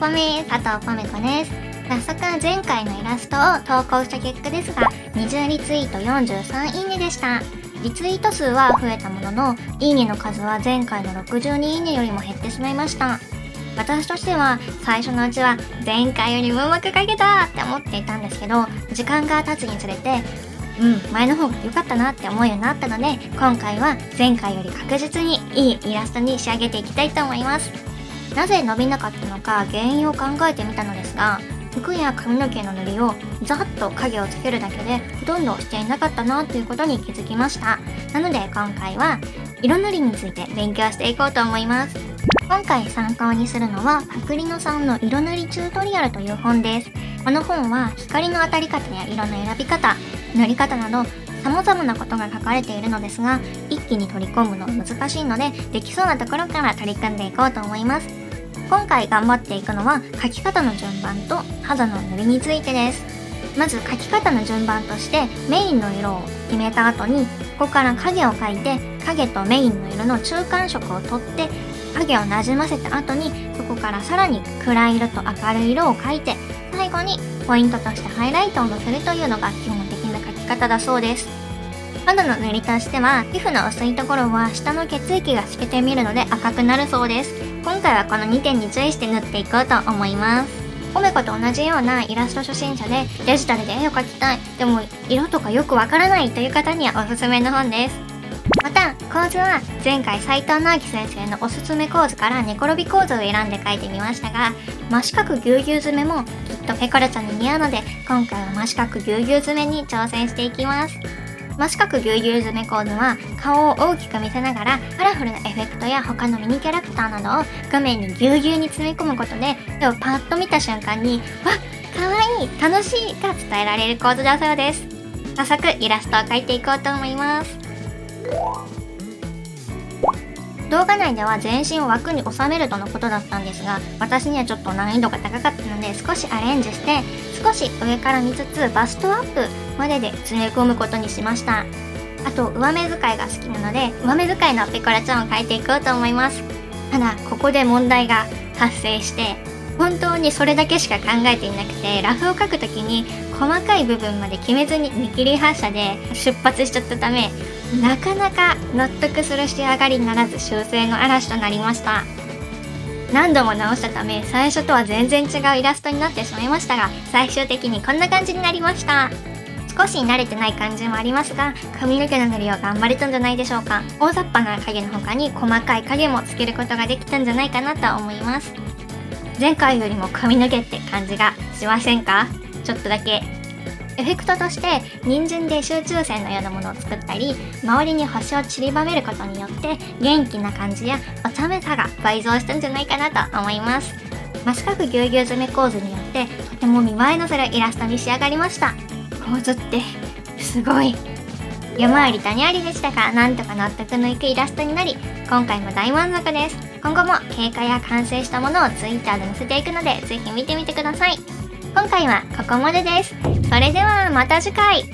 ポメ佐藤ポメコです。早速前回のイラストを投稿した結果ですが、20リツイート43いいねでした。リツイート数は増えたものの、いいねの数は前回の62いいねよりも減ってしまいました。私としては最初のうちは前回よりもうまく描けたって思っていたんですけど、時間が経つにつれて前の方が良かったなって思うようになったので、今回は前回より確実にいいイラストに仕上げていきたいと思います。なぜ伸びなかったのか原因を考えてみたのですが、服や髪の毛の塗りをざっと影をつけるだけでほとんどしていなかったなということに気づきました。なので今回は色塗りについて勉強していこうと思います。今回参考にするのはパクリノさんの色塗りチュートリアルという本です。この本は光の当たり方や色の選び方、塗り方など様々なことが書かれているのですが、一気に取り込むのは難しいので、できそうなところから取り組んでいこうと思います。今回頑張っていくのは描き方の順番と肌の塗りについてです。まず描き方の順番としてメインの色を決めた後に、ここから影を描いて影とメインの色の中間色を取って影をなじませた後に、そこからさらに暗い色と明るい色を描いて、最後にポイントとしてハイライトをのせるというのが基本的な描き方だそうです。肌の塗りとしては、皮膚の薄いところは下の血液が透けて見るので赤くなるそうです。今回はこの2点に注意して塗っていこうと思います。ポメコと同じようなイラスト初心者でデジタルで絵を描きたい、でも色とかよくわからないという方にはおすすめの本です。また構図は前回斉藤直樹先生のおすすめ構図から寝転び構図を選んで描いてみましたが、真四角ぎゅうぎゅう詰めもきっとペコラちゃんに似合うので、今回は真四角ぎゅうぎゅう詰めに挑戦していきます。真四角ぎゅうぎゅう詰め構図は顔を大きく見せながらカラフルなエフェクトや他のミニキャラクターなどを画面にぎゅうぎゅうに詰め込むことで、絵をパッと見た瞬間にわっ、かわいい、楽しいが伝えられる構図だそうです。早速イラストを描いていこうと思います。動画内では全身を枠に収めるとのことだったんですが、私にはちょっと難易度が高かったので少しアレンジして、少し上から見つつバストアップまでで詰め込むことにしました。あと上目遣いが好きなので、上目遣いのペコラちゃんを描いていこうと思います。ただここで問題が発生して、本当にそれだけしか考えていなくて、ラフを描くときに細かい部分まで決めずに見切り発車で出発しちゃったため、なかなか納得する仕上がりにならず修正の嵐となりました。何度も直したため最初とは全然違うイラストになってしまいましたが、最終的にこんな感じになりました。少し慣れてない感じもありますが、髪の毛の塗りを頑張れたんじゃないでしょうか。大雑把な影の他に細かい影もつけることができたんじゃないかなと思います。前回よりも髪の毛って感じがしませんか？ちょっとだけ。エフェクトとして人参で集中線のようなものを作ったり、周りに星を散りばめることによって元気な感じやお茶目さが倍増したんじゃないかなと思います。真四角ぎゅうぎゅう詰め構図によってとても見栄えのするイラストに仕上がりました。構図ってすごい。山あり谷ありでしたが、なんとか納得のいくイラストになり、今回も大満足です。今後も経過や完成したものを Twitter で載せていくので、ぜひ見てみてください。今回はここまでです。それではまた次回。